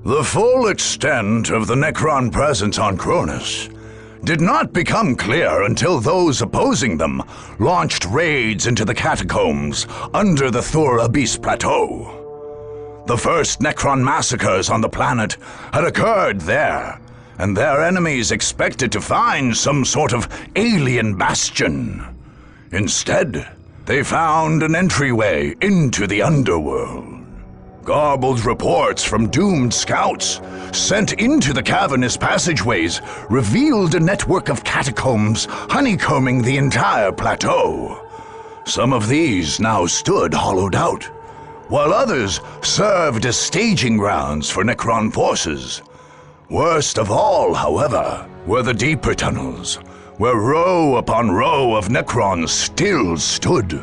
The full extent of the Necron presence on Cronus did not become clear until those opposing them launched raids into the catacombs under the Thur Abyss Plateau. The first Necron massacres on the planet had occurred there, and their enemies expected to find some sort of alien bastion. Instead, they found an entryway into the underworld. Garbled reports from doomed scouts sent into the cavernous passageways revealed a network of catacombs honeycombing the entire plateau. Some of these now stood hollowed out, while others served as staging grounds for Necron forces. Worst of all, however, were the deeper tunnels, where row upon row of Necrons still stood,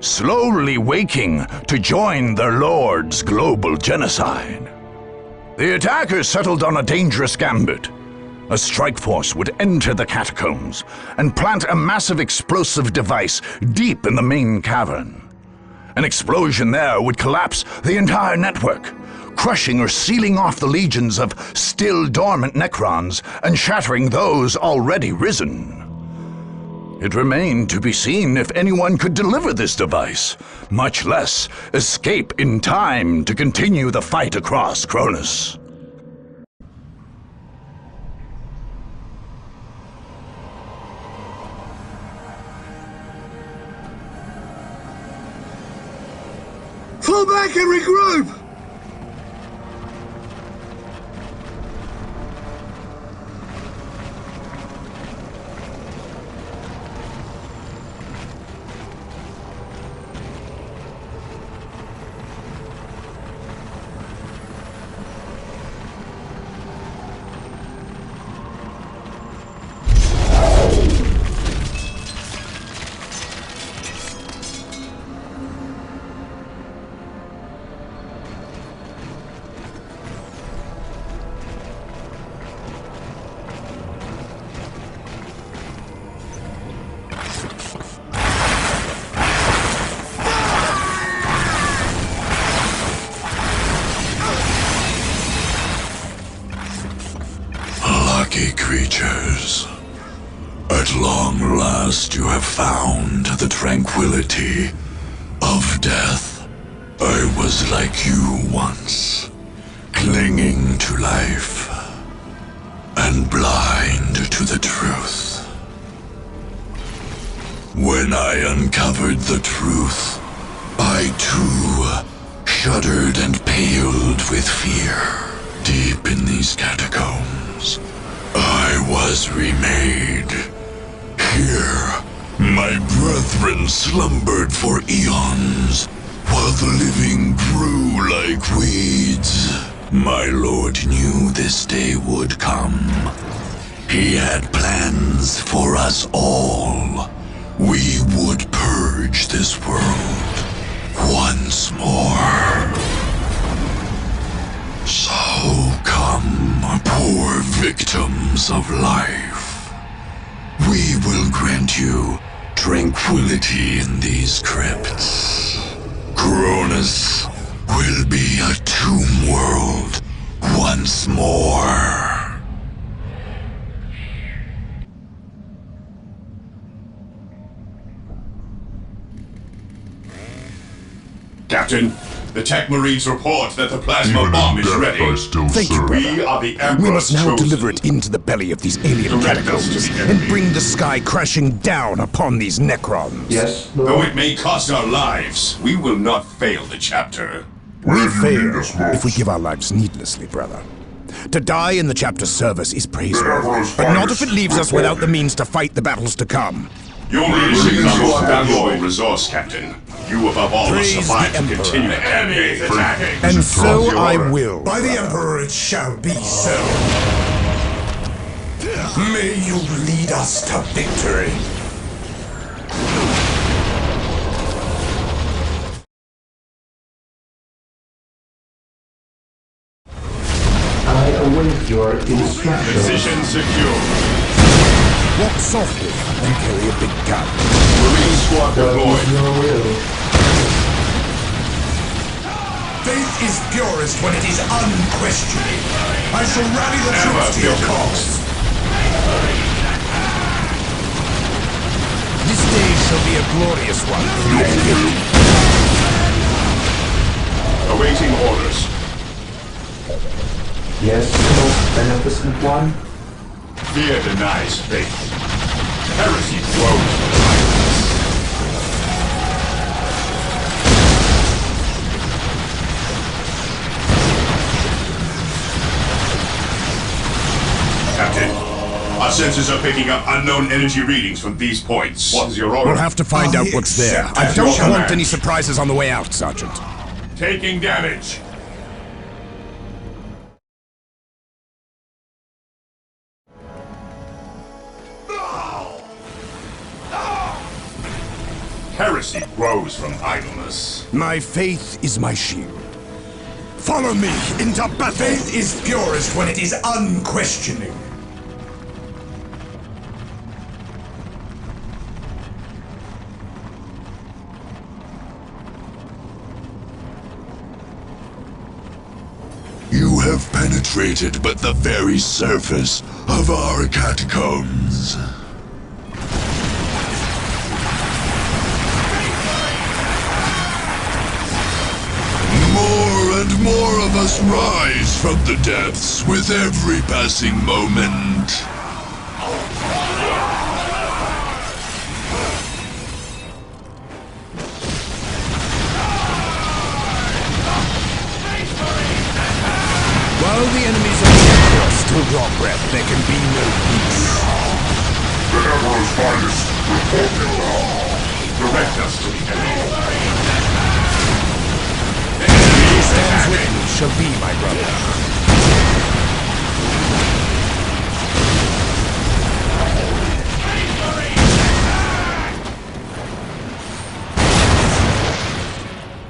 slowly waking to join their lord's global genocide. The attackers settled on a dangerous gambit. A strike force would enter the catacombs and plant a massive explosive device deep in the main cavern. An explosion there would collapse the entire network, crushing or sealing off the legions of still dormant Necrons and shattering those already risen. It remained to be seen if anyone could deliver this device, much less escape in time to continue the fight across Cronus. Fall back and regroup! Creatures, at long last you have found the tranquility of death. I was like you once, clinging to life and blind to the truth. When I uncovered the truth, I too shuddered and paled with fear. Deep in these catacombs, I was remade. Here, my brethren slumbered for eons, while the living grew like weeds. My lord knew this day would come. He had plans for us all. We would purge this world once more. So come, poor victims of life. We will grant you tranquility in these crypts. Cronus will be a tomb world once more. Captain, the Tech Marines report that the plasma bomb is ready. Thank you, brother. We are the Emperor's We must now chosen. deliver it into the belly of these alien Direct us to catacombs the and enemy. bring the sky crashing down upon these Necrons. Yes, Though it may cost our lives, we will not fail the chapter. We fail if we give our lives needlessly, brother. To die in the chapter's service is praiseworthy, but not if it leaves us without the means to fight the battles to come. Your leadership is our valuable resource, Captain. You above all must Praise survive the to Emperor. continue the campaign. Attacking. And so I will. By the Emperor it shall be so. May you lead us to victory. I await your instructions. Position secure. Walk softly and carry a big gun. Marine squad What is deployed. your will? Faith is purest when it is unquestioning. I shall rally the troops to your cause. This day shall be a glorious one. Awaiting orders. Yes, most beneficent one. Fear denies faith. Heresy grows. Captain, our sensors are picking up unknown energy readings from these points. What is your order? We'll have to find out what's there. I don't your want command. any surprises on the way out, Sergeant. Taking damage. Heresy grows from idleness. My faith is my shield. Follow me into battle! Faith is purest when it is unquestioning. You have penetrated but the very surface of our catacombs. More and more of us rise from the depths with every passing moment. While the enemies of the Emperor still draw breath, there can be no peace. The Emperor's finest, report now. Direct us to the enemy. He stands with me shall be my brother.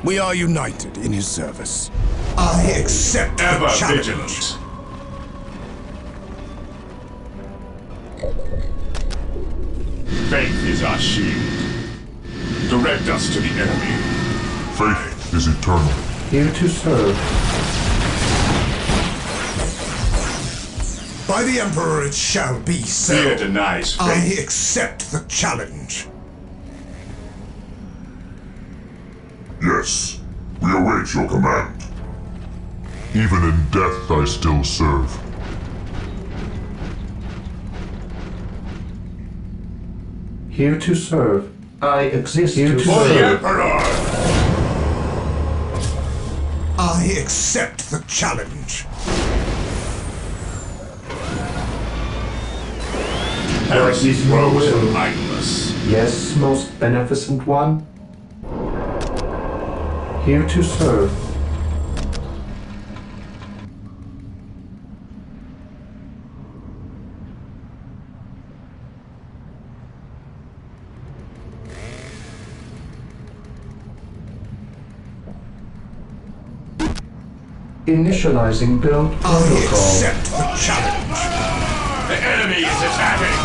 We are united in his service. I accept the Ever challenge. vigilant. Faith is our shield. Direct us to the enemy. Faith is eternal. Here to serve. By the Emperor it shall be so. Fear denies I faith. accept the challenge. Yes, we await your command. Even in death I still serve. Here to serve. I exist here to For the serve. Emperor! I accept the challenge. Heresy is your grows will? from idleness. Yes, most beneficent one. Here to serve. Initializing build I protocol. accept the challenge. The enemy is attacking!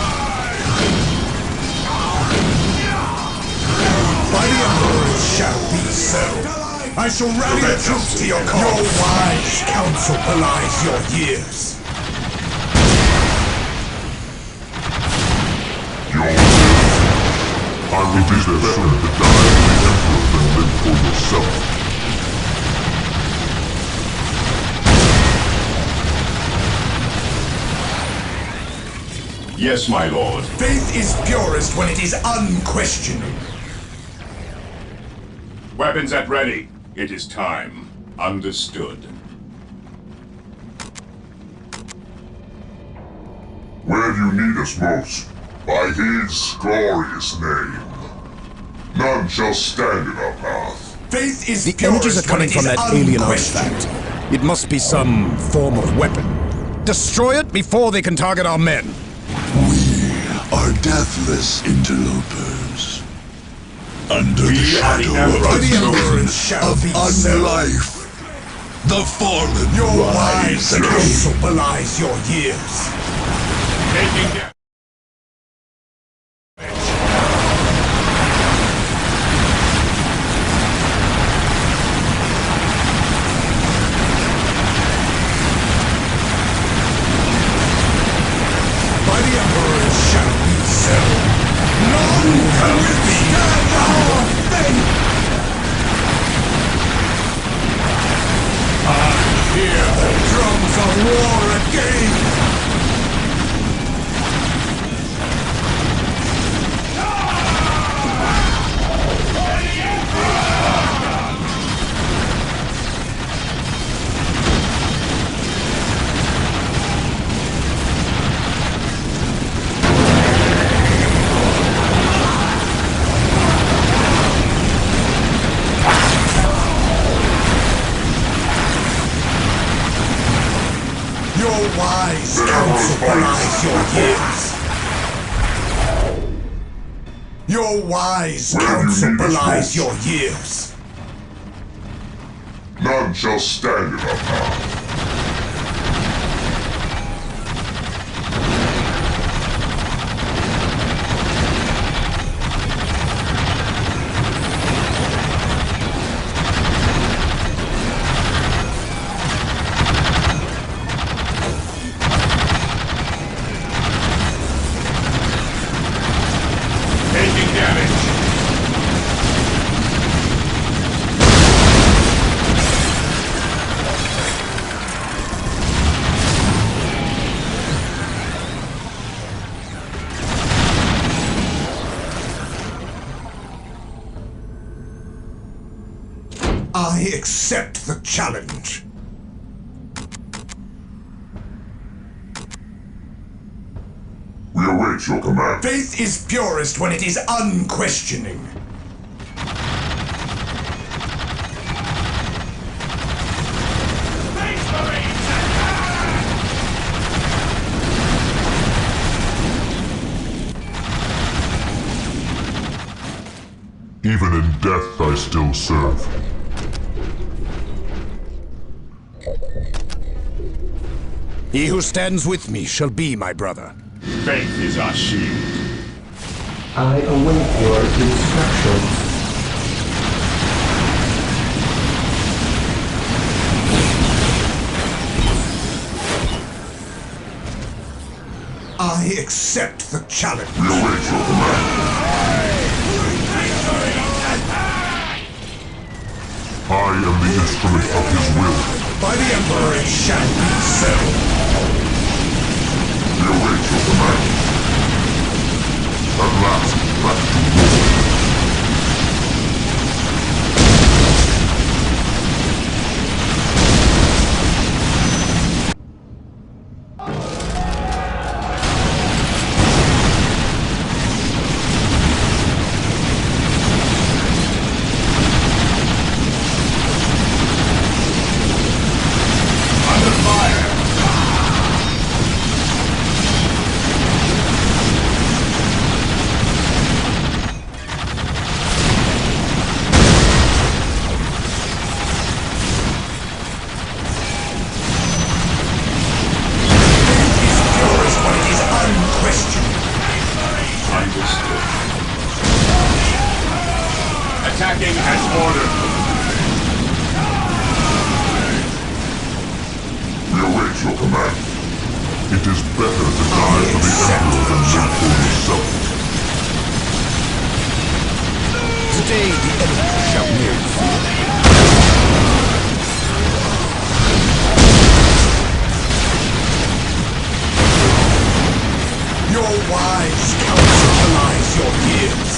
By the Emperor it shall be so. I shall rally the troops to your cause. Your wise counsel belies your years. I will be there soon to die for the Emperor than live for yourself. Yes, my lord. Faith is purest when it is unquestioning. Weapons at ready. It is time. Understood. Where do you need us most? By his glorious name. None shall stand in our path. Faith is The purest images are coming when it from is that alien unquestioning. artifact. It must be some form of weapon. Destroy it before they can target our men. We are deathless interlopers. Under the shadow By of the Emperor the it shall of be so. unlife, the fallen Your rise wise again. counsel belies your years. Taking damage. war again! Your wise counsel belies your years. Your wise counsel belies your years. None shall stand in our path. Taking damage. I accept the challenge. We await your command. Faith is purest when it is unquestioning. Even in death I still serve. He who stands with me shall be my brother. Faith is our shield. I await your instructions. I accept the challenge. We await your command. I am the instrument of his will. By the Emperor it shall be so. We await your command. At last, back to war. Attacking as ordered. We await your command. It is better to die for the Emperor than live for yourself. Today the enemy shall live. Your wise counsel belies your years.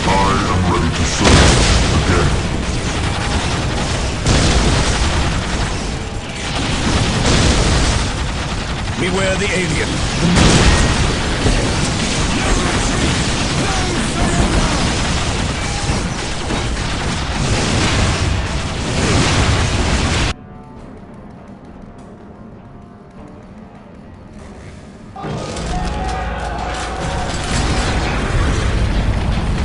I am ready to serve again. Beware the alien.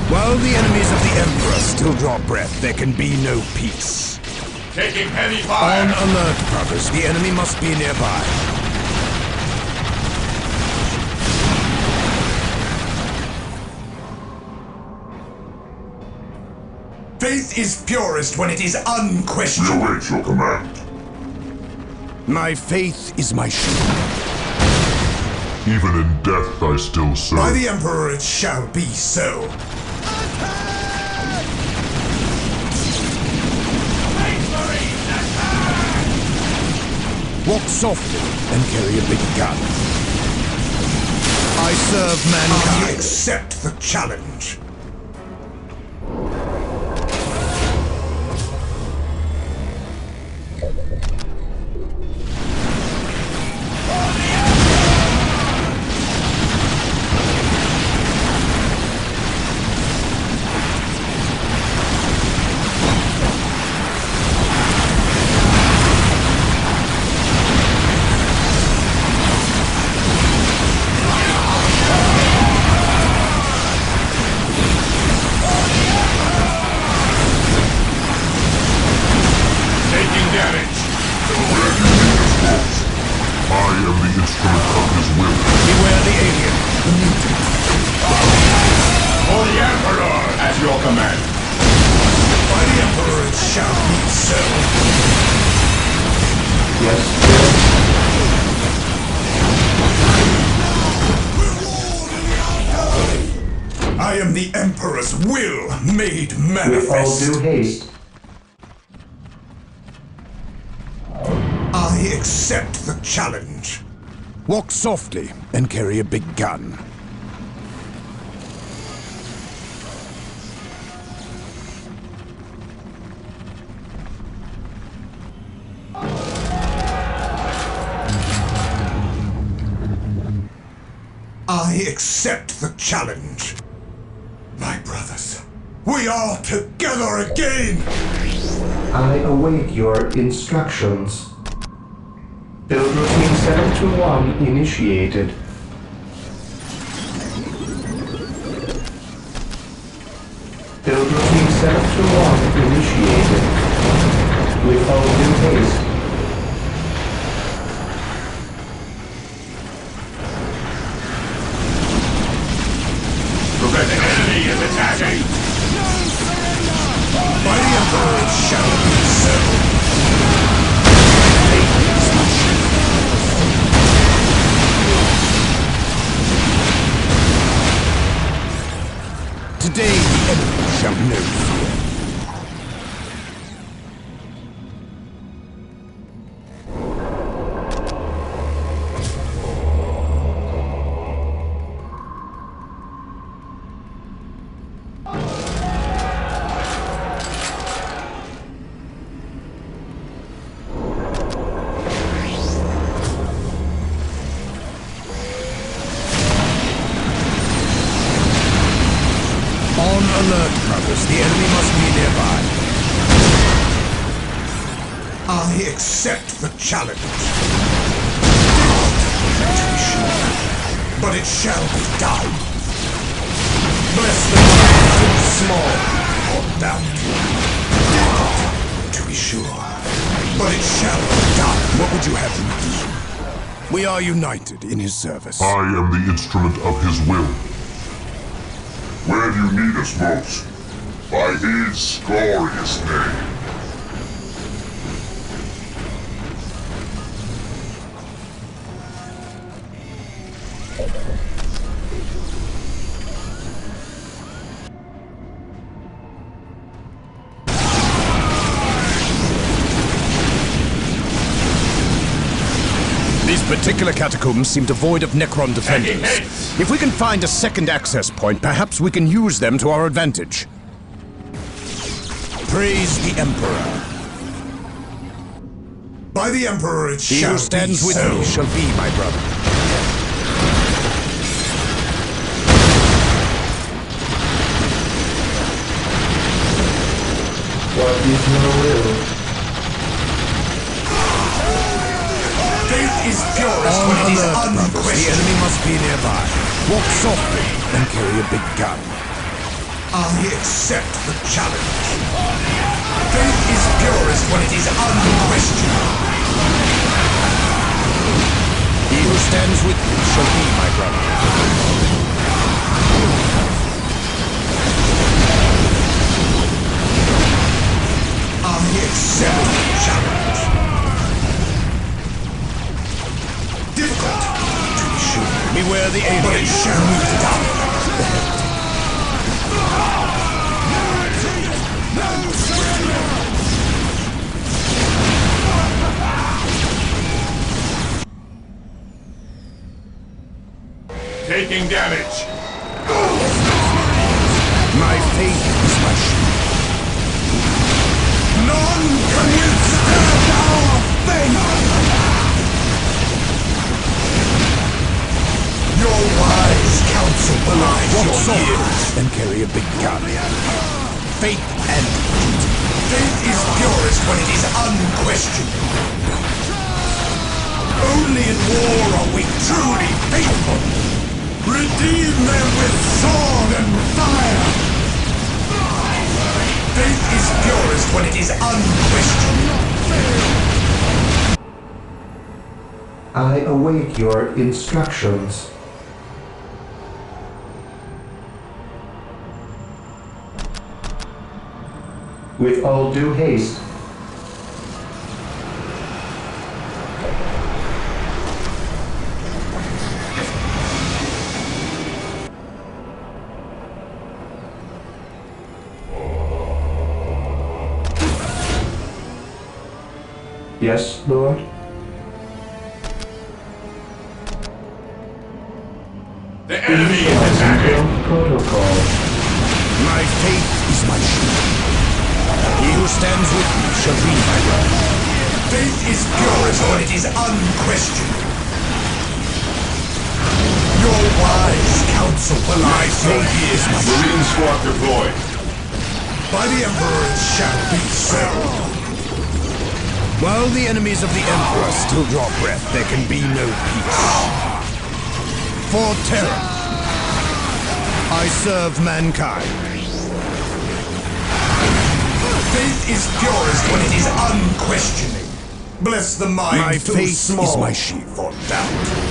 While the enemies of the Emperor still draw breath, there can be no peace. Taking heavy On fire. alert, brothers. The enemy must be nearby. Faith is purest when it is We unquestioned. await your command. My faith is my shield. Even in death I still serve. By the Emperor it shall be so. Walk softly and carry a big gun. I serve mankind. I accept the challenge. I am the Emperor's will made manifest. With all due haste. I accept the challenge. Walk softly and carry a big gun. I accept the challenge. My brothers, we are together again! I await your instructions. Build routine 721 initiated. Build routine 721 initiated. With all due haste. The enemy is attacking! By the Emperor it shall be so. Today the enemy shall know fear. Alert, brothers. The enemy must be nearby. I accept the challenge. But it shall be done. Bless the too small or doubt. To be sure. But it shall be done. What would you have me do? We are united in his service. I am the instrument of his will. Where do you need us most? By his glorious name. These particular catacombs seem devoid of Necron defenders. If we can find a second access point, perhaps we can use them to our advantage. Praise the Emperor. By the Emperor it He shall who stands be with so. me shall be my brother. What is your will? Faith is purest when it is Brothers, the unquestioned. enemy must be nearby. Walk softly and carry a big gun. I accept the challenge. Faith is purest when it is unquestioned. He who stands with me shall be my brother. I accept the challenge. Difficult, to be sure, Beware the alien. but it shall be done. Taking damage. My faith is my shield. None can withstand our fate! Your wise counsel belies Walk your sword years. and carry a big gun. Faith and duty. Faith is purest when it is unquestioned. Only in war are we truly faithful. Redeem them with sword and fire. Faith is purest when it is unquestioned. I await your instructions. With all due haste. Yes, Lord? The enemy is attacking. Protocol. My faith is my shield. He who stands with me shall be my brother. Faith is purest when it is unquestioned. Your wise counsel belies your years. Marine squad deployed. By the Emperor it shall be so. While the enemies of the Emperor still draw breath, there can be no peace. For terror, I serve mankind. Faith is purest when it is unquestioning. Bless the mind My too faith small is my shield. for doubt.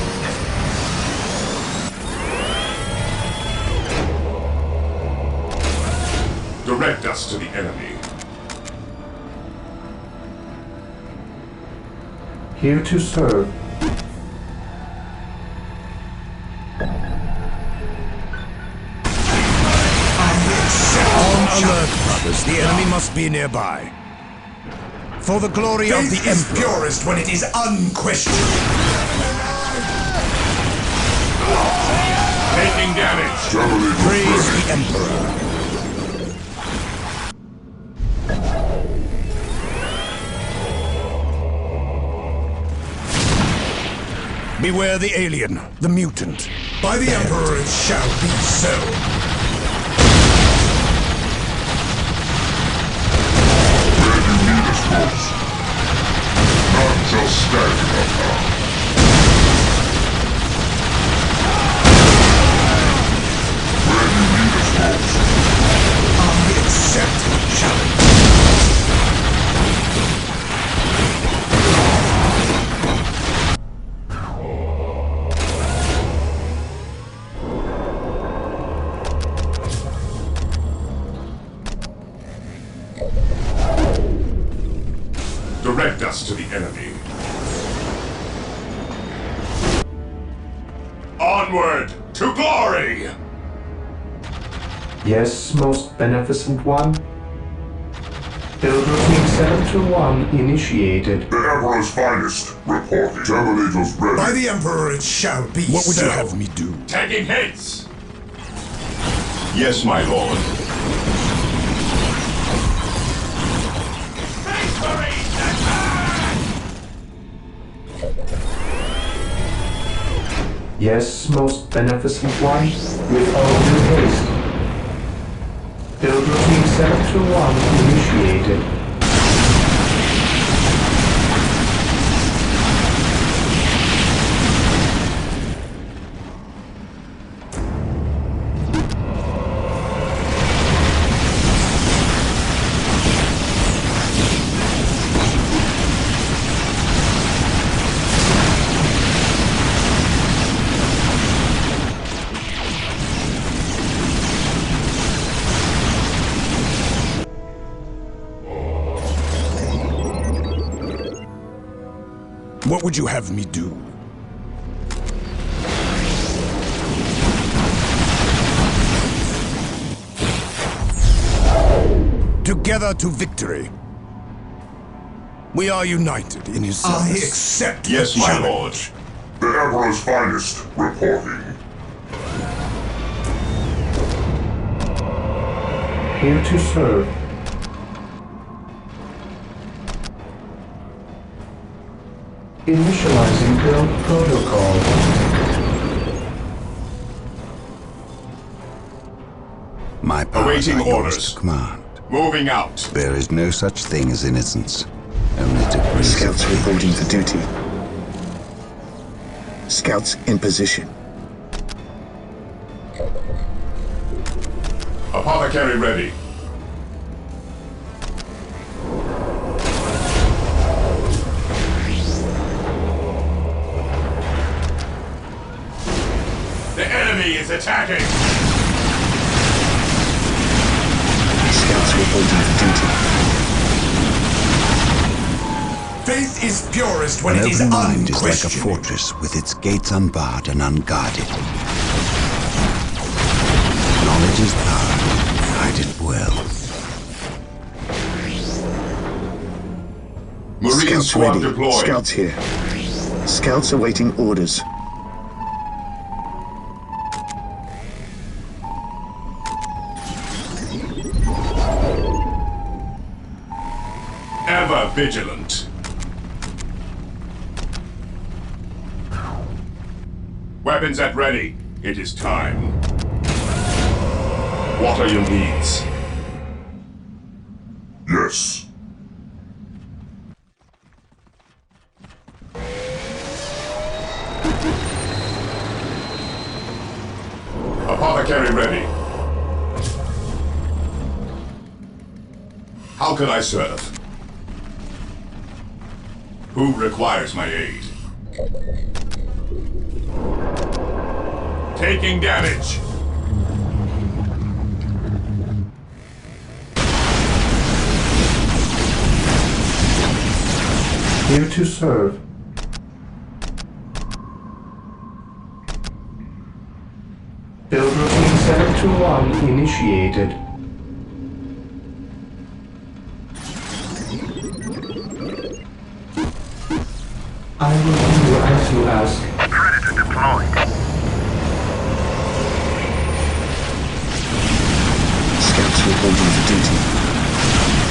Direct us to the enemy. Here to serve. On alert, brothers. The enemy must be nearby. For the glory of the Faith is Emperor. purest when it is unquestioned. Taking damage. Javelin was Praise ready. the Emperor. Beware the alien, the mutant. By the Emperor it shall be so. Where you need us most. None shall stand in our path. Where you need us most. I accept the challenge. Direct us to the enemy. Onward to glory! Yes, most beneficent one? Pilgrim 721 initiated. The Emperor's finest, reporting. Terminators ready. By the Emperor it shall be What would so. you have me do? Taking hits! Yes, my lord. Yes, most beneficent one? With all due haste. Pilgrim 721 initiated. What would you have me do? Together to victory. We are united in his service. I accept Yes, the my challenge. lord. The Emperor's finest, reporting. Here to serve. Initializing build protocol. My powers Awaiting are yours orders. to command. Moving out. There is no such thing as innocence. Only degrees of Scouts reporting for duty. Scouts in position. Apothecary ready. The enemy is attacking! Scouts reporting for duty. Faith is purest when An it is open mind is like a unquestioning. fortress with its gates unbarred and unguarded. Knowledge is power. Hide it well. Marine Scouts squad ready. deployed. Scouts here. Scouts awaiting orders. Ever vigilant. Weapons at ready. It is time. What are your needs? Yes. Apothecary ready. How can I serve? Who requires my aid? Taking damage. Here to serve. Build routine 721 initiated. I will do as you ask. Predator deployed. Scouts reporting for duty.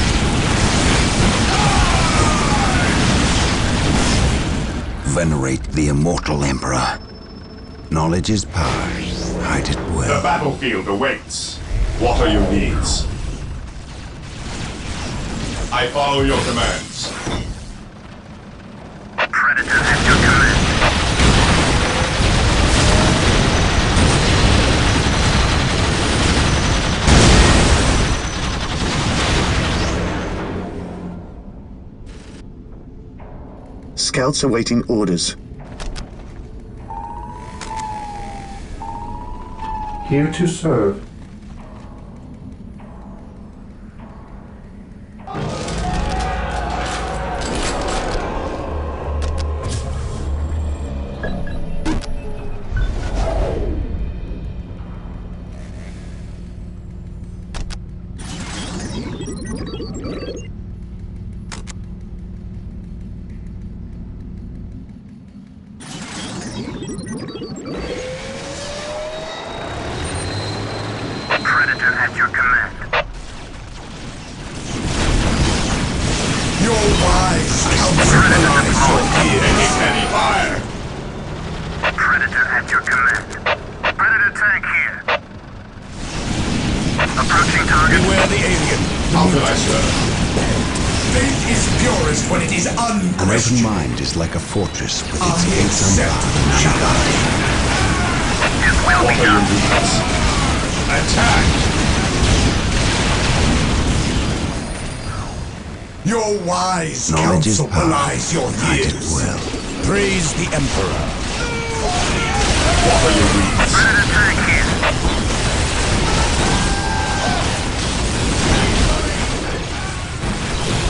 Venerate the immortal Emperor. Knowledge is power. Hide it The well. battlefield awaits. What are your needs? I follow your commands. Predator at your command. Scouts awaiting orders. Here to serve. Predator at your command. Your wise counsel belies your ears. Heavy fire. Predator at your command. Predator tank here. Approaching target. Beware the alien. How can I serve? Faith is purest when it is An open unquestioning. mind is like a fortress with its gates Unacceptable unbarred and challenge. unguarded. His will What be are your done. needs? Attack! Your wise Knowledge is counsel power. belies your Hide it years. well. Praise the Emperor. What are your needs? Predator tank here.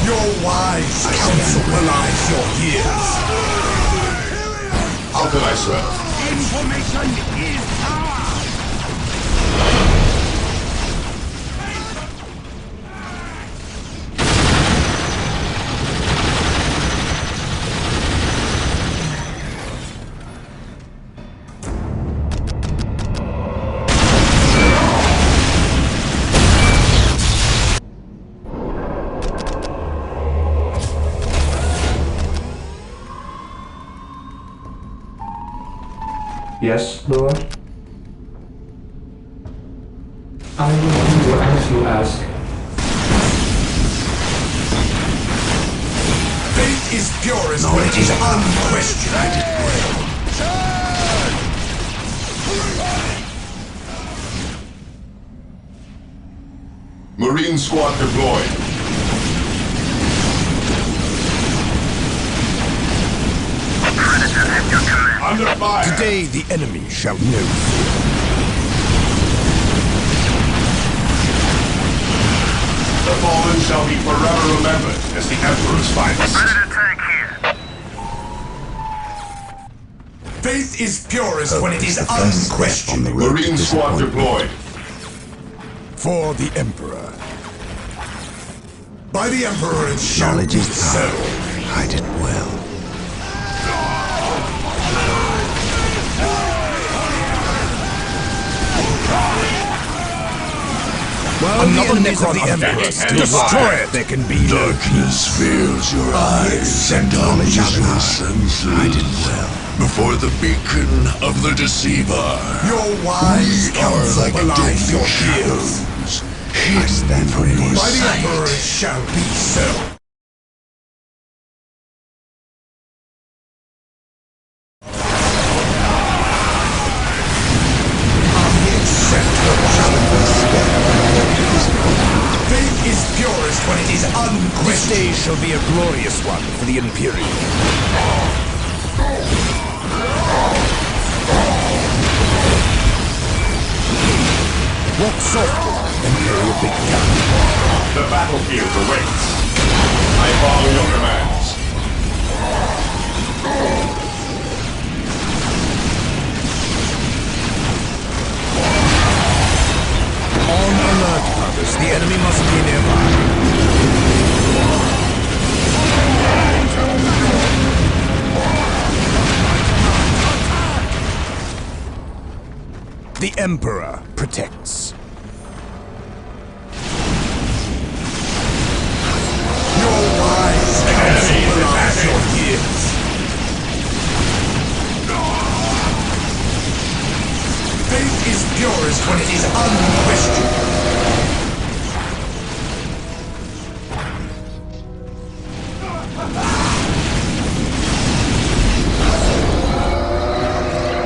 Your wise counsel belies your years. How can I serve? Information is power. Yes, Lord? I will do as you ask. Faith is purest when it is unquestioned. Marine squad deployed. Under fire! Today the enemy shall know fear. The fallen shall be forever remembered as the Emperor's finest. Ready to tank here. Faith is purest when it is unquestioned. Marine squad deployed. For the Emperor. By the Emperor it shall Knowledge be is so. power. Hide it well. While another Necron of the Emperor still destroy it, there can be no Darkness fills your eyes and dulls your senses. Hide it well. Before the beacon of the deceiver. Your wise We are counsel like belies deadly your fears. shadows, I hidden stand from ready. your By the Emperor it sight. shall be so. Faith is purest when it is This unquestioned. day shall be a glorious one for the Imperium. Walk softly and carry a big gun. The battlefield awaits. I follow your commands. On alert, brothers. The enemy must be nearby. The Emperor protects. Your wise counsel belies your fears. Faith is purest when it is unquestioned.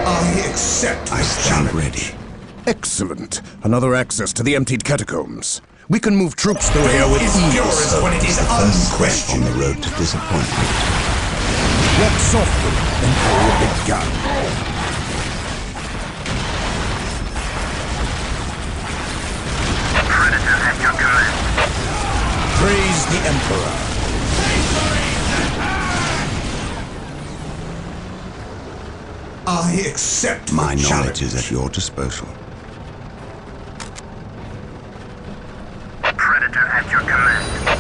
I accept I this stand challenge. ready. Excellent. Another access to the emptied catacombs. We can move troops through here with Faith is ease. purest when it is First step on unquestioned. the road to disappointment. Walk softly and carry a big gun. Predator at your command. Praise the Emperor. I accept My the knowledge challenge. is at your disposal. Predator at your command.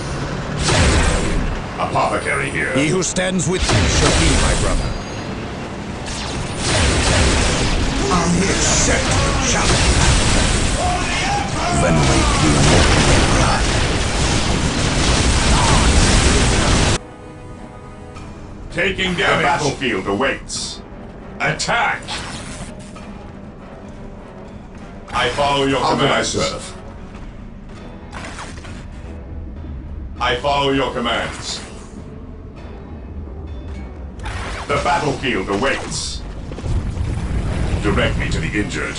Apothecary here. He who stands with me shall be my brother. I accept the challenge. Venerate the immortal Emperor. Taking damage. The battlefield awaits. Attack! I follow your commands. I follow your commands. The battlefield awaits. Direct me to the injured.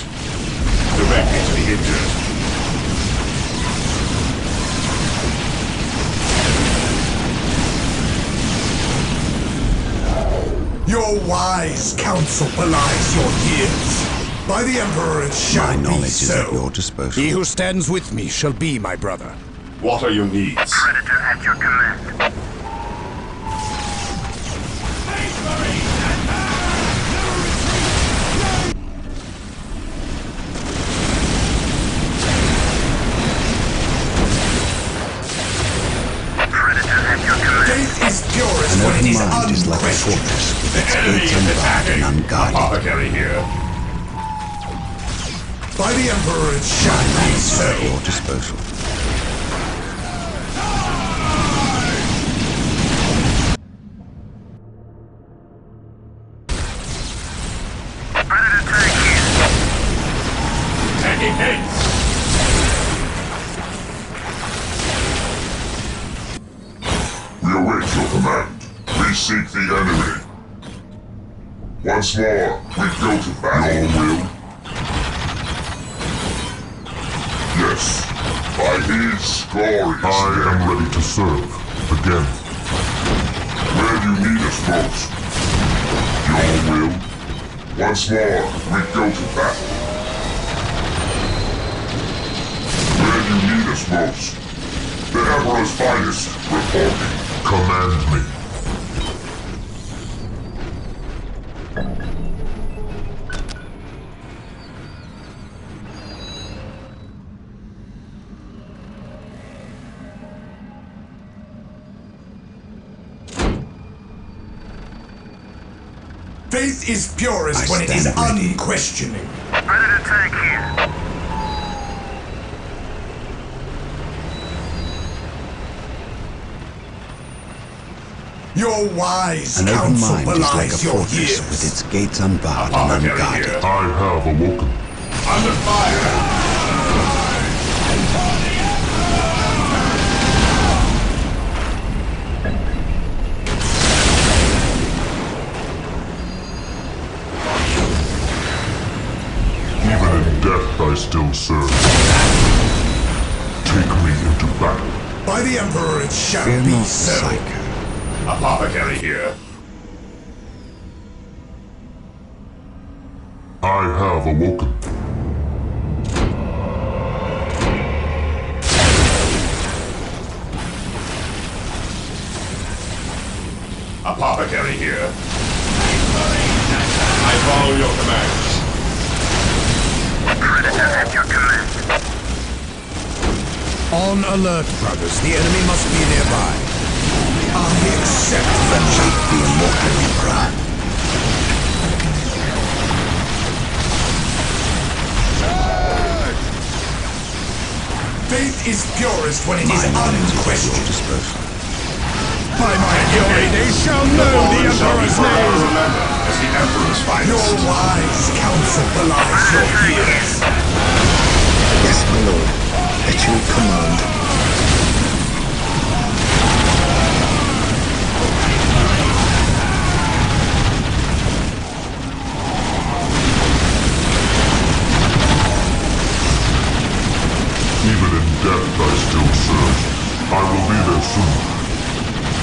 Direct me to the injured. Your wise counsel belies your years. By the Emperor it shall My be knowledge is at so. your disposal. He who stands with me shall be my brother. What are your needs? Predator at your command. Predator at your command. Faith is purest An when it open is mind is like a unquestioned. fortress with its Enemy gates is unbarred attacking. and unguarded. Apothecary here. By the Emperor it shall be At so. your disposal. Ready to enemy. Once more, we go to battle. Your will? Yes. By his glorious I am ready to serve. Again. Where do you need us most? Your will? Once more, we go to battle. Where do you need us most? The Emperor's finest, reporting. Command me. Faith is purest when it is unquestioning. Predator tank here. Your wise An open counsel mind is like a belies your fortress years. with its gates unbarred and Apothecary unguarded. here. I have awoken. Under fire! Even in death I still serve. Take me into battle. By the Emperor it shall Fear be not the so. Psyker. Apothecary here. I have awoken. Apothecary here. I follow your commands. Predator at your command. On alert, brothers. The enemy must be nearby. I accept friendship. The immortal Emperor. Faith is purest when it is unquestioned. Disposal. By my fury, they shall know the Emperor's name. Remember, as the Emperor's finest. Your wise counsel belies your years. Yes, my lord. At your command. Even in death I still serve. I will be there soon.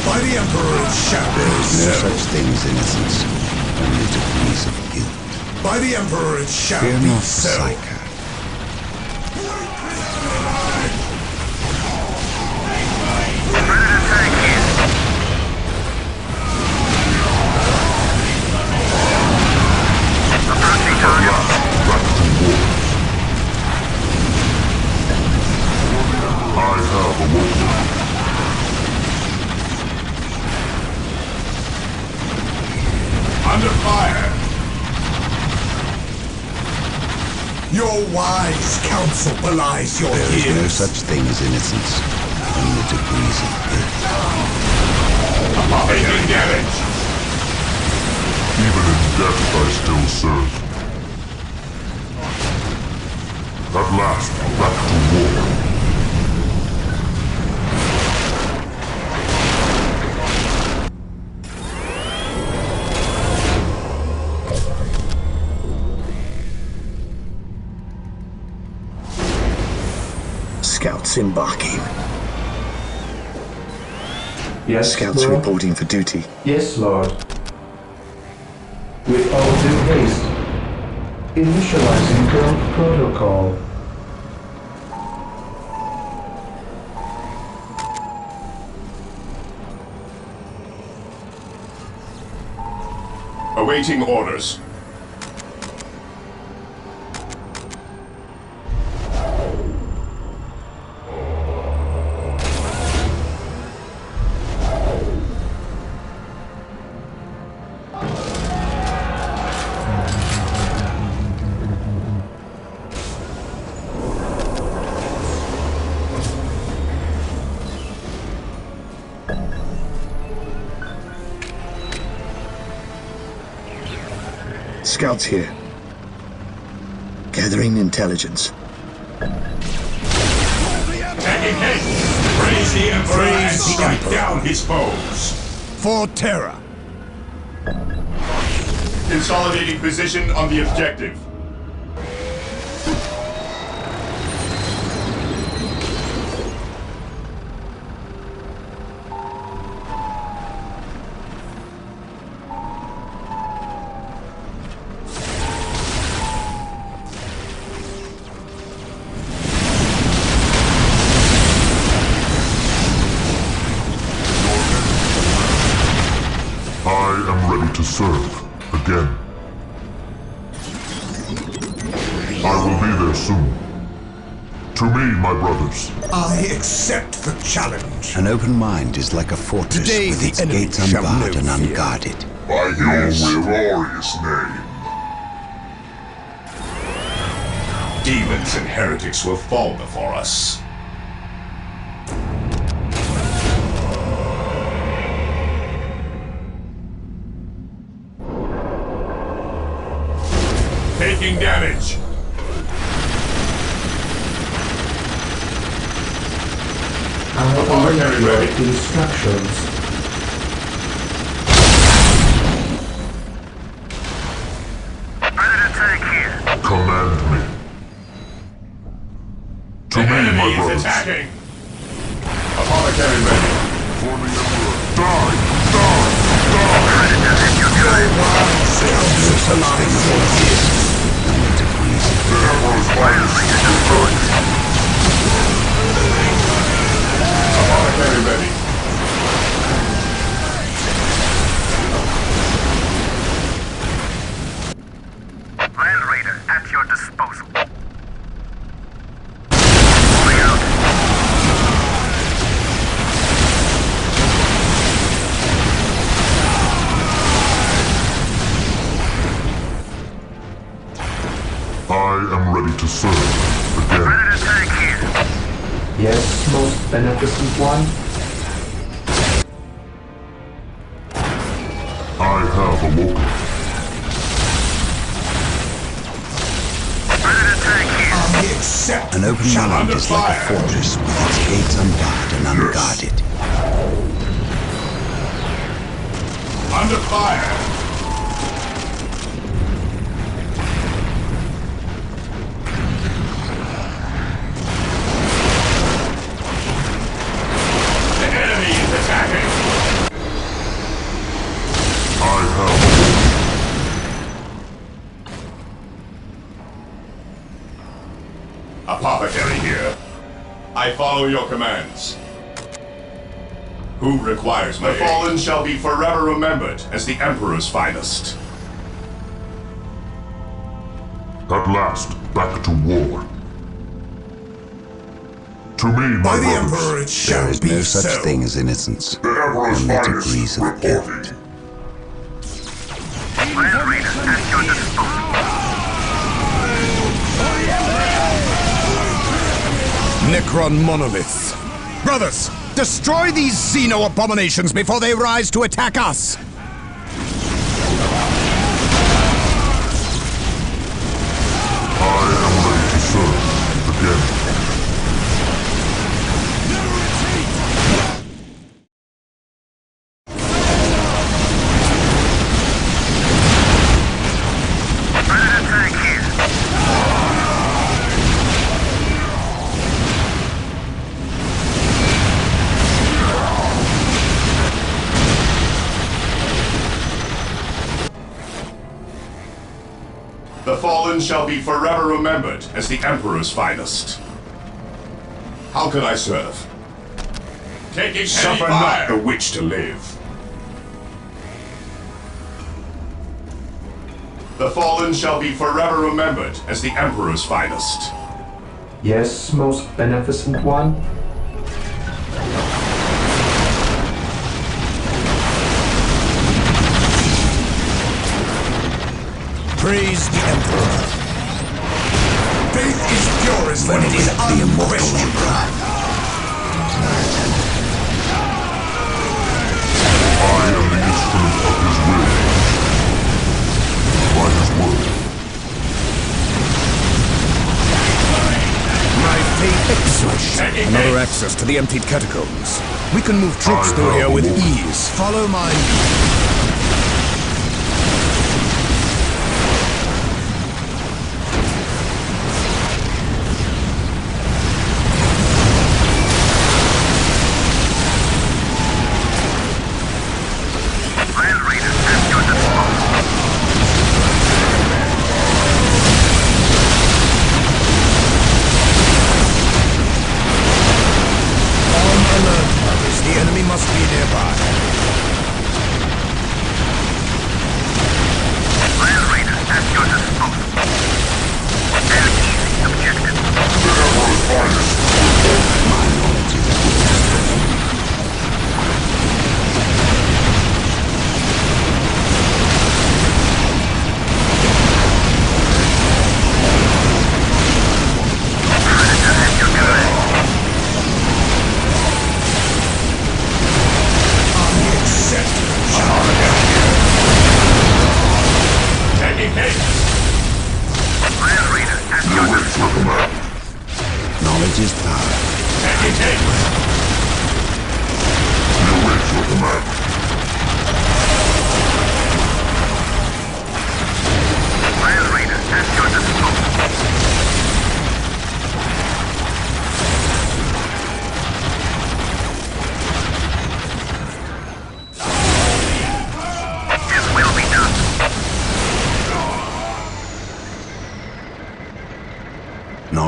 By the Emperor it shall be No so. such thing as innocence, only degrees of guilt. By the Emperor it shall Fear be not the so. Psyker. Predator tank here. Approaching target. Back to war. I have awoken. Under fire! Your wise counsel belies your There is no years. such thing as innocence, only degrees of guilt. Taking damage! Even in death I still serve. At last, back to war. Scouts embarking. Yes, Scouts Lord. reporting for duty. Yes, Lord. With all due haste. Initializing current protocol. Awaiting orders. Scouts here. Gathering intelligence. Taking haste! Praise the Emperor and strike down his foes! For terror. Consolidating position on the objective. I am ready to serve again. I will be there soon. To me, my brothers. I accept the challenge. An open mind is like a fortress Today with the its enemy gates shall unbarred know and fear. unguarded. By his glorious name. Demons and heretics will fall before us. Taking damage. I'll await your instructions. Predator tank here. Command me. To The me, enemy my is brothers. attacking. Apothecary ready. For the Emperor. Die! Die! Die! Predator at your command. The Emperor's finest is destroyed. Apothecary ready. Land Raider at your disposal. Moving out. I am ready to serve again. Predator tank here. Yes, most beneficent one. I have awoken. Predator tank here. I accept An open mind Under is like a fire. fortress with its gates unbarred and unguarded. Under fire. The enemy is attacking. I have awoken. Apothecary here. I follow your commands. Who requires my aid? The fallen shall be forever remembered as the Emperor's finest. At last, back to war. To me, my By the brothers. Emperor it There shall is be no such so. thing as innocence. The Emperor's Only finest degrees of reporting. guilt. Land Raider at your disposal. Necron monoliths. Brothers, destroy these Xeno abominations before they rise to attack us! I am ready to serve again. Predator tank here. The fallen shall be forever remembered as the Emperor's finest. How can I serve? Taking Suffer not the witch to live. The fallen shall be forever remembered as the Emperor's finest. Yes, most beneficent one. Praise the Emperor. Faith is purest when it is The immortal unquestioned. Emperor. I am the instrument of his will. By his word. My faith. Excellent. Another access to the emptied catacombs. We can move troops I through have here with awoken. ease. Follow my lead.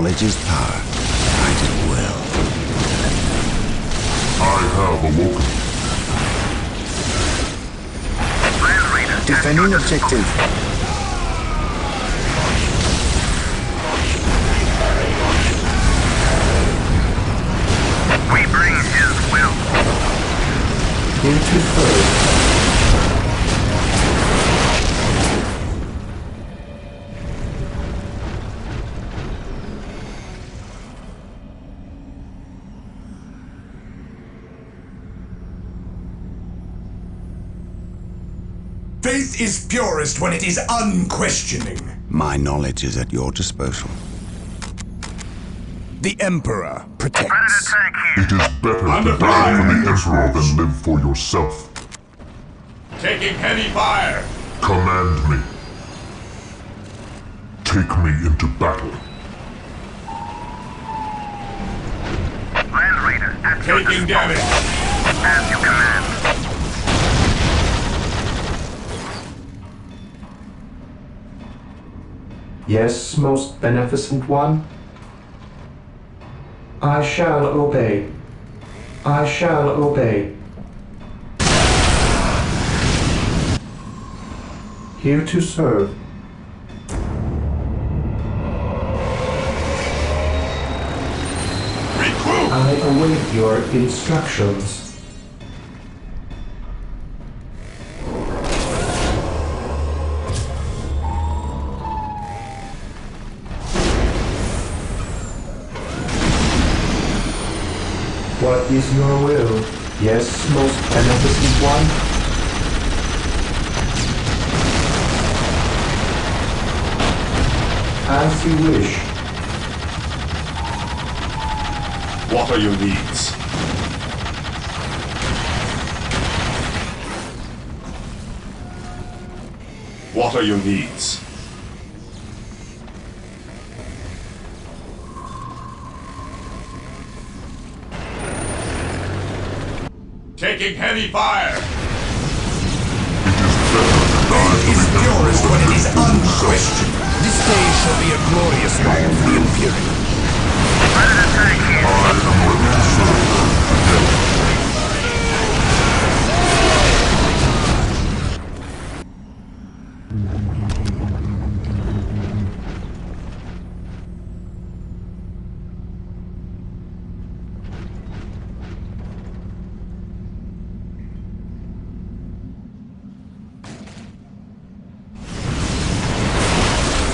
Knowledge is power. Fight at will. I have awoken. Defending objective. We bring his will. Here to serve. Faith is purest when it is unquestioning. My knowledge is at your disposal. The Emperor protects. Predator tank here. It is better to die for the Emperor than live for yourself. Taking heavy fire. Command me. Take me into battle. Land Raider at your Taking disposal. damage. As you command. Yes, most beneficent one. I shall obey. I shall obey. Here to serve. Recruit. I await your instructions. What is your will? Yes, most beneficent one? As you wish. What are your needs? What are your needs? Taking heavy fire! Faith is purest when it is unquestioned. This day shall be a glorious one for the Imperium. Predator tank here. I am ready to serve.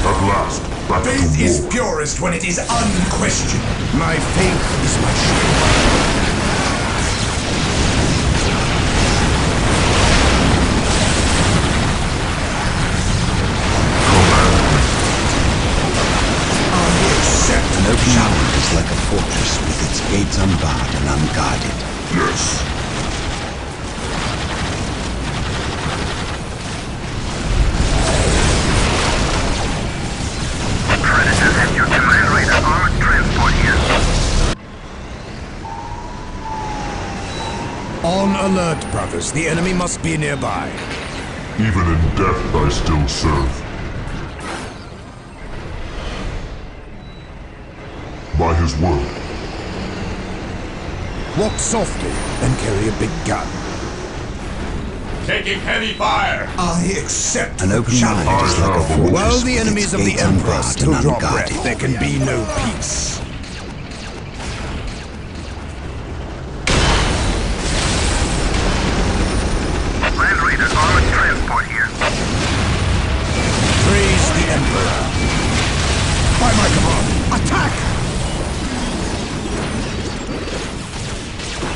At last, back to Faith is war. purest when it is unquestioned. My faith is my shield. I accept An open island is like a fortress with its gates unbarred and unguarded. Yes. Predator at your command. Raider armored transport here. On alert, brothers. The enemy must be nearby. Even in death, I still serve. By his word. Walk softly and carry a big gun. Taking heavy fire! I accept An open challenge. mind is like a fortress While the with enemies its of the gates Emperor unbarred still and draw unguarded. breath, there can be no peace. Land Raider armored transport here. Praise the Emperor. By my command, attack!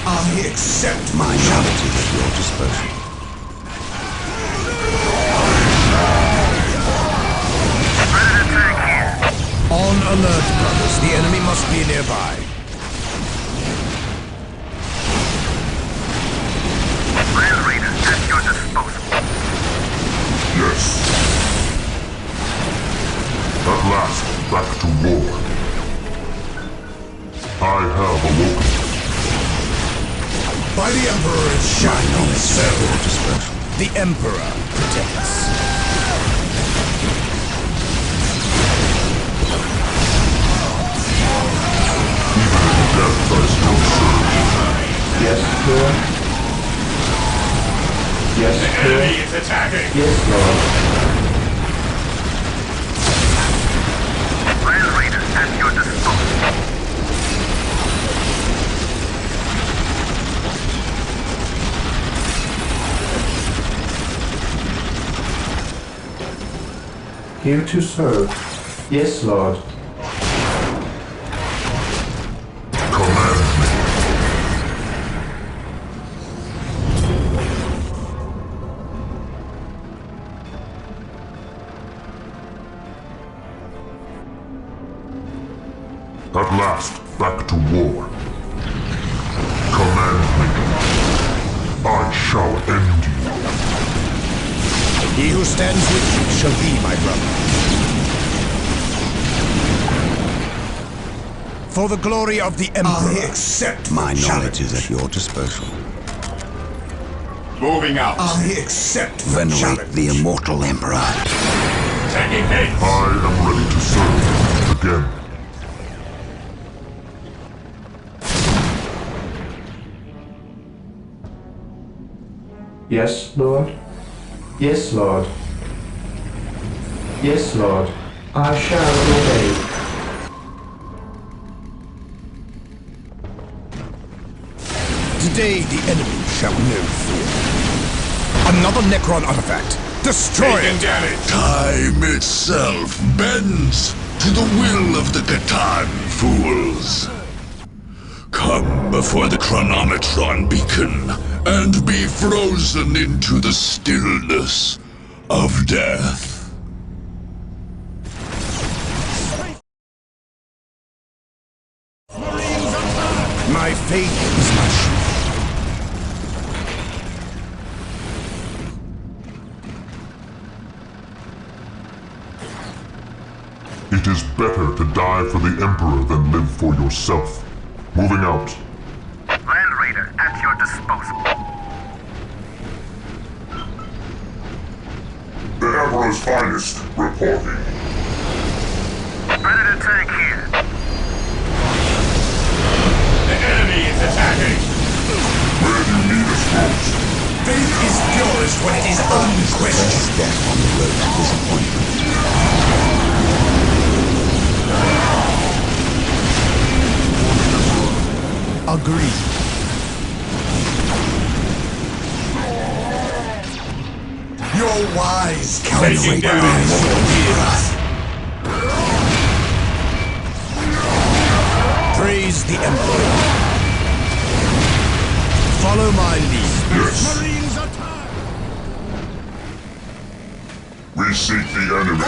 I accept My knowledge is at your disposal. Predator tank here. On alert, brothers. The enemy must be nearby. Land Raider at your disposal. Yes. At last, back to war. I have awoken. by the Emperor it shall be so. The Emperor protects. Yes, Lord. Yes, The Lord. enemy is attacking! Yes, Lord. Land Raider at your disposal. Here to serve. Yes, Lord. Command me. At last, back to war. Command me. I shall end you. He who stands with you shall be my brother. For the glory of the Emperor. I accept My the knowledge challenge. is at your disposal. Moving out. I accept the Venerate challenge. the immortal Emperor. Taking hits! I am ready to serve again. Yes, Lord. Yes, Lord. Yes, Lord. I shall obey. Today the enemy shall know fear. Another Necron artifact. Destroy Taking it! damage! Time itself bends to the will of the Catan fools. Come before the chronometron beacon and be frozen into the stillness of death. My faith is my shield. It is better to die for the Emperor than live for yourself. Moving out. Land Raider at your disposal. The Emperor's finest reporting. Predator tank here. The enemy is attacking! Where do you need us most? Faith is purest when it is unquestioned. Death on the road to disappointment. Agreed. Your wise counsel Taking down. bears your ears. Praise the Emperor. Follow my lead. Yes. Marines attack! We seek the enemy.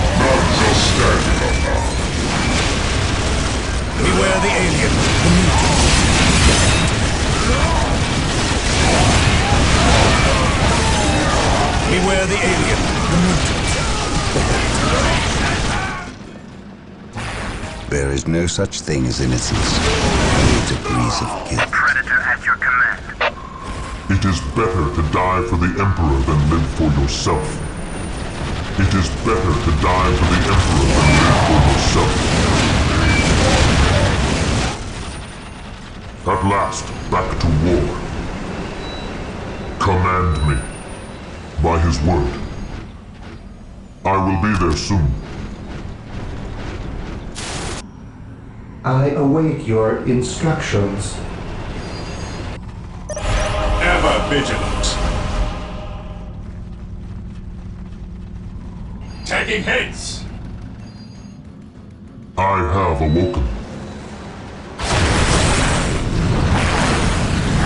None shall stand up now. Beware the alien, the mutant. Beware the alien, the mutant. There is no such thing as innocence, only degrees of guilt. Predator at your command. It is better to die for the Emperor than live for yourself. It is better to die for the Emperor than live for yourself. At last, back to war. Command me. By his word. I will be there soon. I await your instructions. Ever vigilant! Taking hits! I have awoken.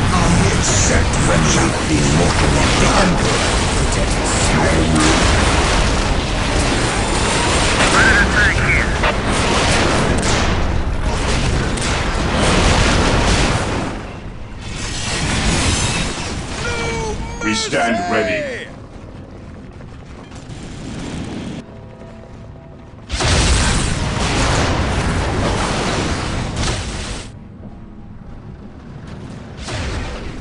I accept the challenge. The immortal Emperor. Predator tank here. We stand ready.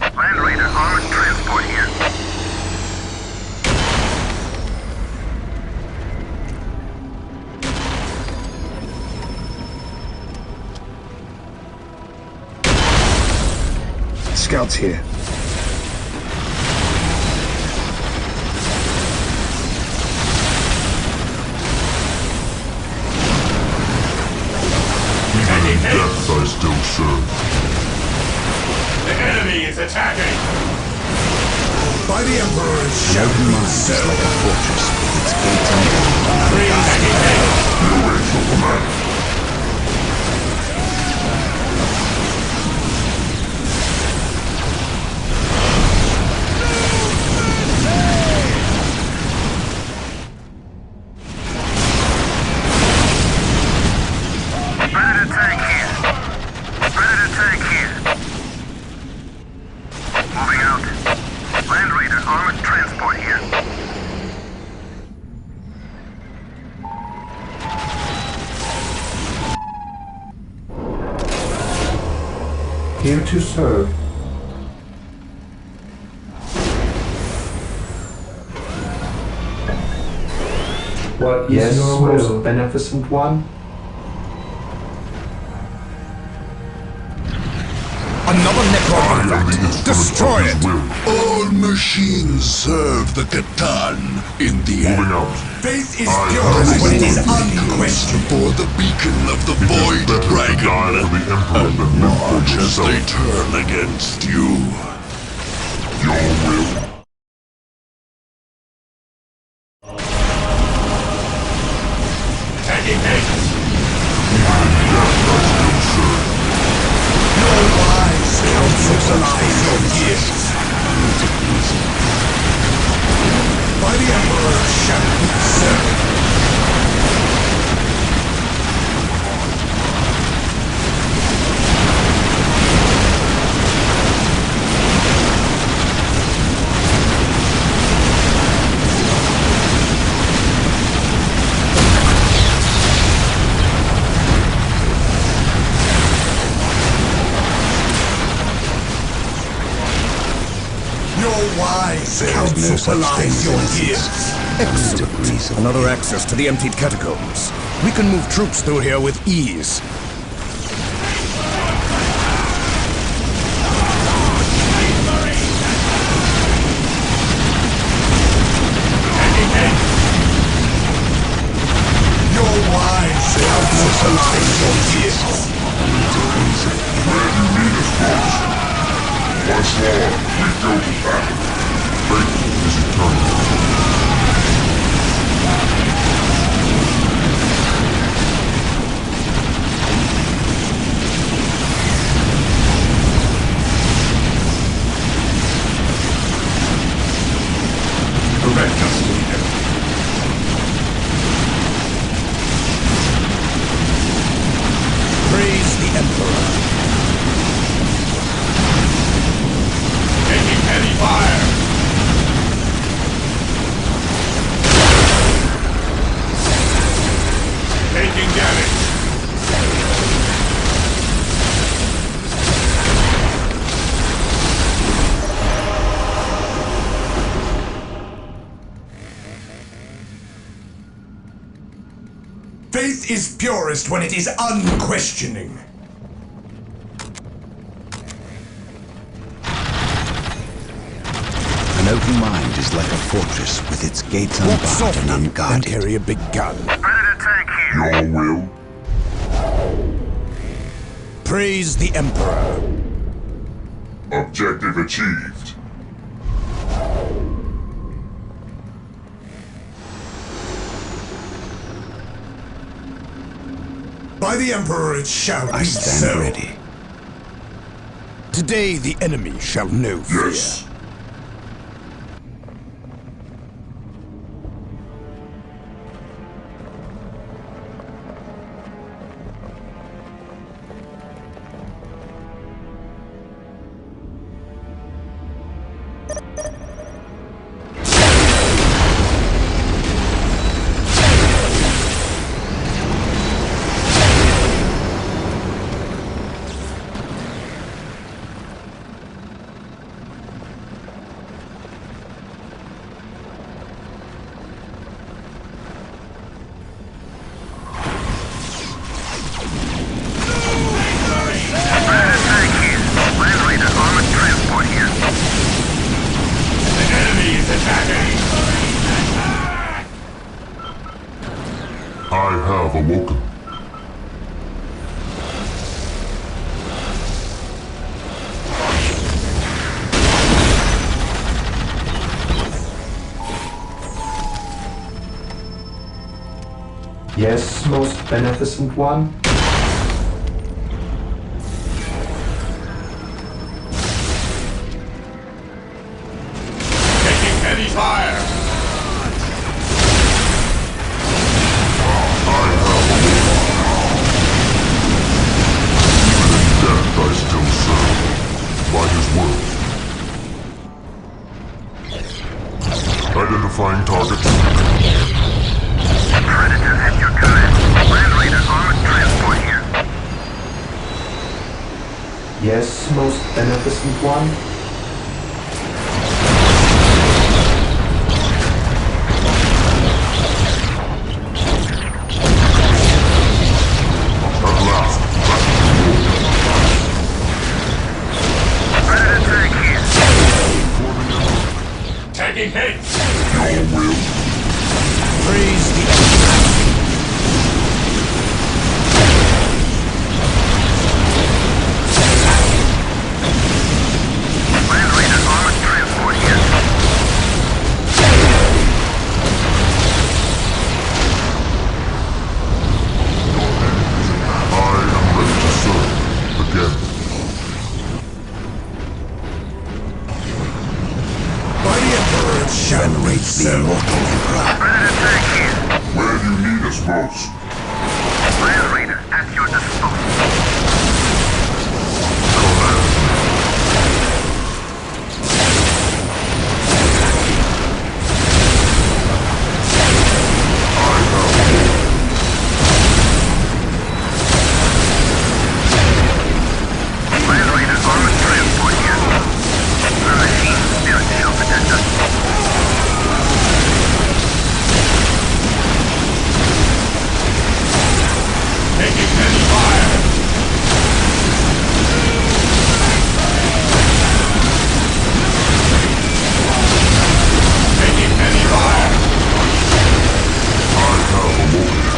Land Raider armored transport here. Scouts here. Even in death I still serve. The enemy is attacking! By the Emperor, it shall Open be mind so. is like a fortress with its gates unguarded. Be await your command. Predator tank here. Predator tank here. Moving out. Land Raider armored transport here. Here to serve. What is your will, most beneficent one? Another Necron artifact! Destroy it! All machines serve the Catan in the end. Moving out. Faith is I purest have when it is no unquestioned. For the beacon of the It is Void better to die Dragon. for the Emperor than live for March as they yourself. turn against you. Your will. Taking hits! Even in death I still serve. Your wise counsel belies your years. By the Emperor shall be served. Your wise counsel belies your years. Excellent. Another access to the emptied catacombs. We can move troops through here with ease. Your wise counsel belies your years. Where you need us most. Once more, we go to battle. Faith is eternal. Direct us to the enemy. Praise the Emperor. Taking heavy fire! Taking damage! Faith is purest when it is unquestioning. An open mind is like a fortress with its gates Walk unbarred softly and and unguarded. carry a big gun. Predator tank here. Your will. Praise the Emperor. Objective achieved. By the Emperor it shall I be stand so. ready. Today the enemy shall know fear. Yes. have awoken. Yes, most beneficent one? Taking heavy fire! Death I still serve, by his word. Identifying target. Predator at your command. Land Raider armored transport here. Yes, most beneficent one? At last, Predator tank here. Taking hits! your will. Praise the Land Raider armored transport here. I am ready to serve again. By the Emperor shall Venerate the immortal Emperor. Predator tank here. Where do you need us most? Land Raider at your disposal. Land Raider armored transport here. The machine spirit shall protect us. Taking heavy fire! Taking heavy fire! I have awoken.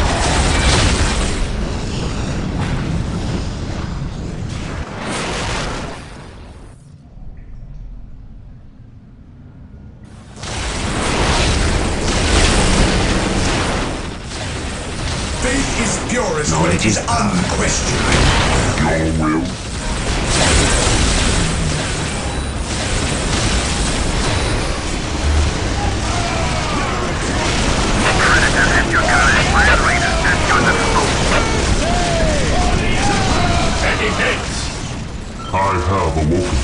faith is purest when it Knowledge is is power. unquestioned. Your will. Predator at your command. Land Raider at your disposal. Taking hits! I have awoken.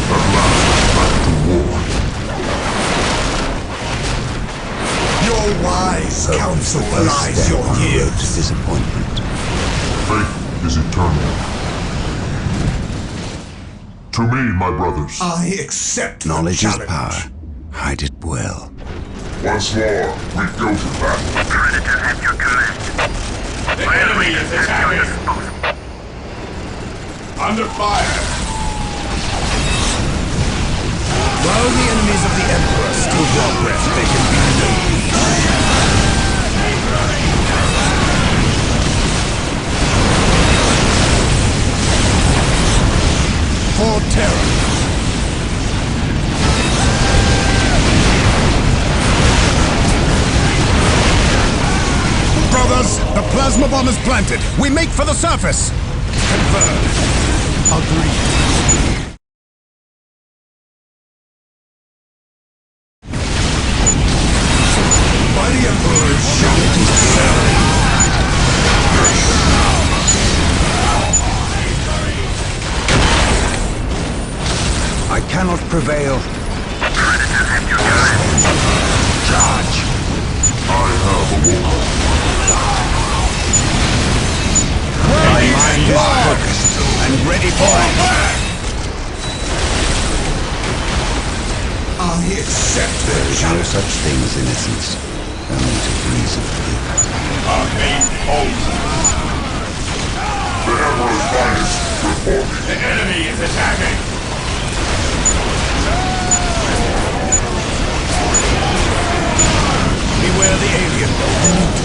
At last, back to war. Your wise counsel First belies step your on the road to years. disappointment. Faith is eternal. To me, my brothers. I accept the Knowledge is challenge. power. Hide it well. Once more, we go to battle. Predator at your command. The Land enemy Raider is at your attacking! disposal. Under fire! While the enemies of the Emperor still draw breath, they can be no peace. For terror. Brothers, the plasma bomb is planted. We make for the surface. Confirmed. Agreed. By the Emperor shall it be served. I cannot prevail. Predator at your command. Charge! I have awoken. My mind is focused and ready for action. I accept the No challenge. such thing as innocence. Only to reason. A main pulse! The Emperor's finest. The enemy is attacking! Beware the alien.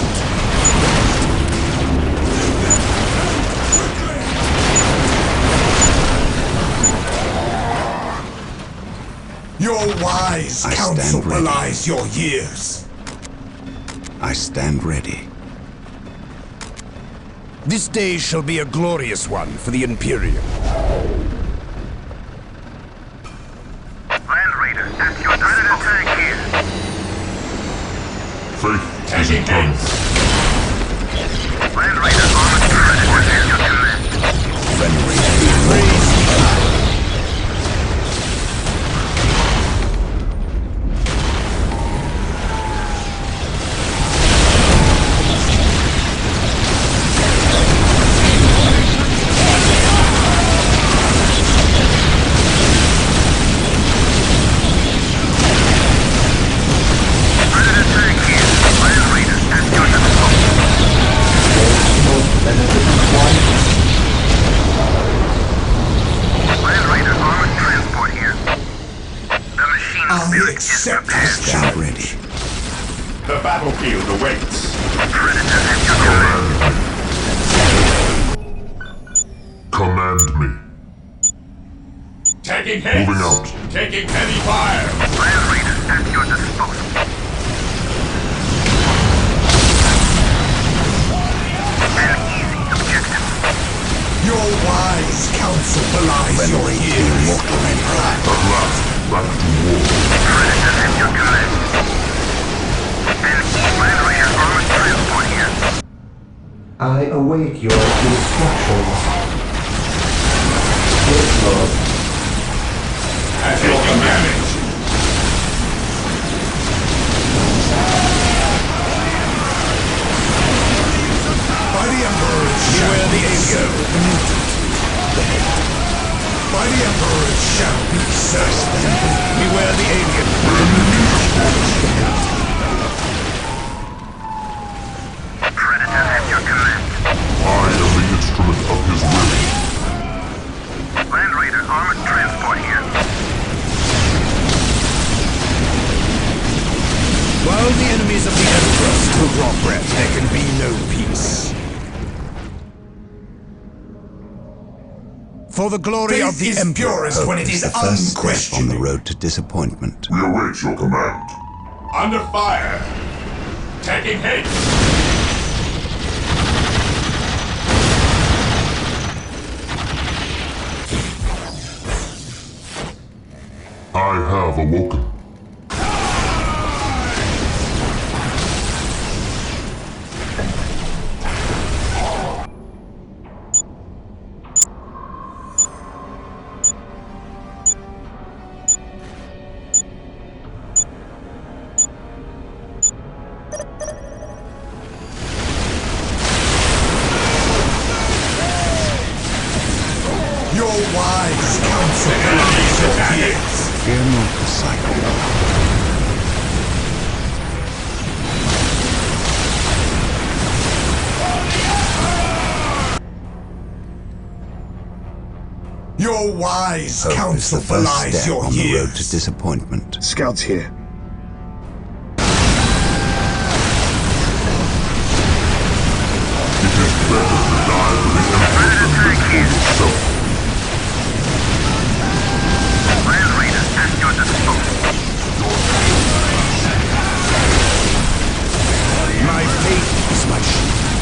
Your wise counsel belies your years. I stand ready. This day shall be a glorious one for the Imperium. Land Raider, at your attack here. Faith is eternal. Land Raider, armored predator at your command. Friendly. Stand ready. The battlefield awaits. Predator at your command. Command me. Taking hits! Moving out. Taking heavy fire! Land Raider at your disposal. An easy objective. Your wise counsel belies your years. At last, back to war. Predator at your command. An Land Raider armored transport here. I await your instructions. Yes, Lord. Taking damage! By the Emperor, Beware the alien. by the Emperor it shall be so. Beware the alien. Predator at your command. I am the instrument of his will. Land Raider armored transport here. While the enemies of the Emperor still draw breath, there can be no peace. For the glory of the Faith is Emperor. purest when it is The first step on the unquestioning. road to disappointment. We await your command. Under fire! Taking hits! I have awoken. Your wise counsel belies your years. Fear not the cycle. Your wise Hope is counsel the first belies step your on the road to years. disappointment. Scouts here. It is better to die for the Emperor than live for yourself. Land Raider at your disposal. My faith is my shield.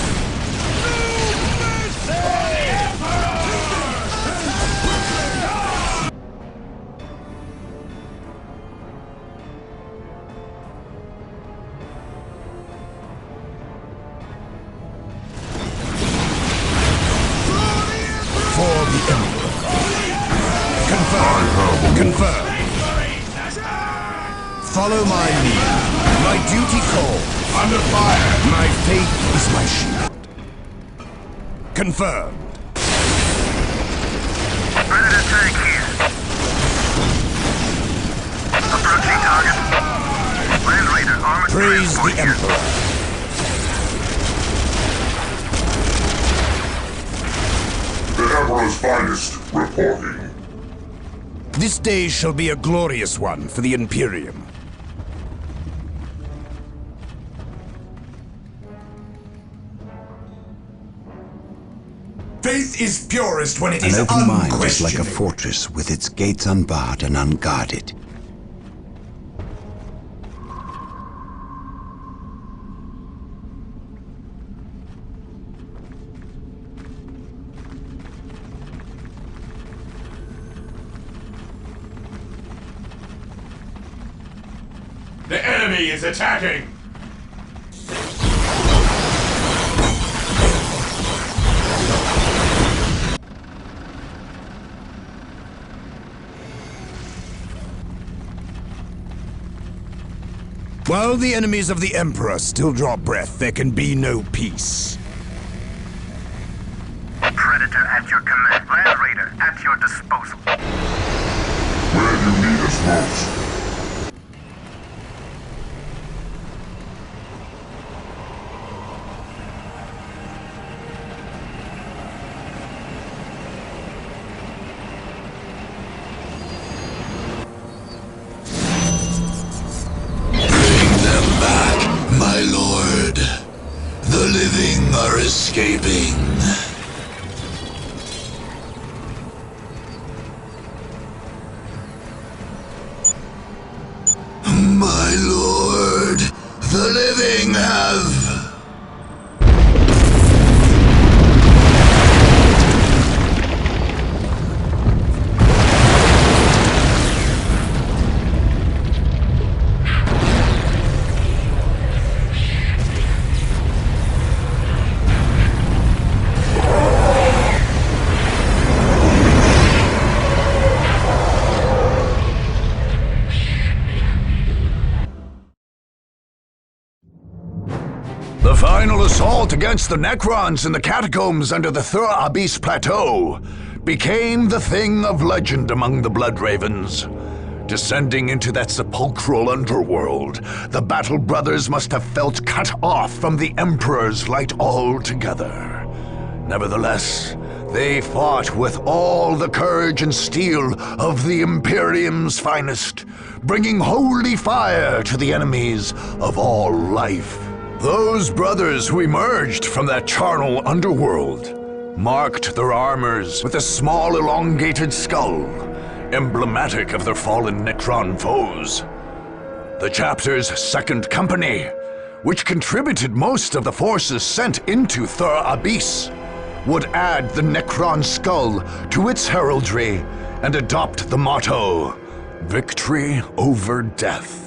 For the Emperor. Confirm. Confirm. Follow my lead. My duty calls. Under fire! My faith is my shield. Confirmed. Predator tank here. Approaching target. Land Raider armored Praise transport the here. Emperor. The Emperor's finest reporting. This day shall be a glorious one for the Imperium. Faith is purest when it An is open mind is like a unquestioning. fortress with its gates unbarred and unguarded. The enemy is attacking! While the enemies of the Emperor still draw breath, there can be no peace. Predator at your command. Land Raider at your disposal. Where you need us most. My lord, the living are escaping. My lord, the living have... The final assault against the Necrons in the catacombs under the Thur Abyss Plateau became the thing of legend among the Blood Ravens. Descending into that sepulchral underworld, the Battle Brothers must have felt cut off from the Emperor's light altogether. Nevertheless, they fought with all the courage and steel of the Imperium's finest, bringing holy fire to the enemies of all life. Those brothers who emerged from that charnel underworld marked their armors with a small elongated skull, emblematic of their fallen Necron foes. The chapter's second company, which contributed most of the forces sent into Thur Abyss, would add the Necron skull to its heraldry and adopt the motto, "Victory over Death."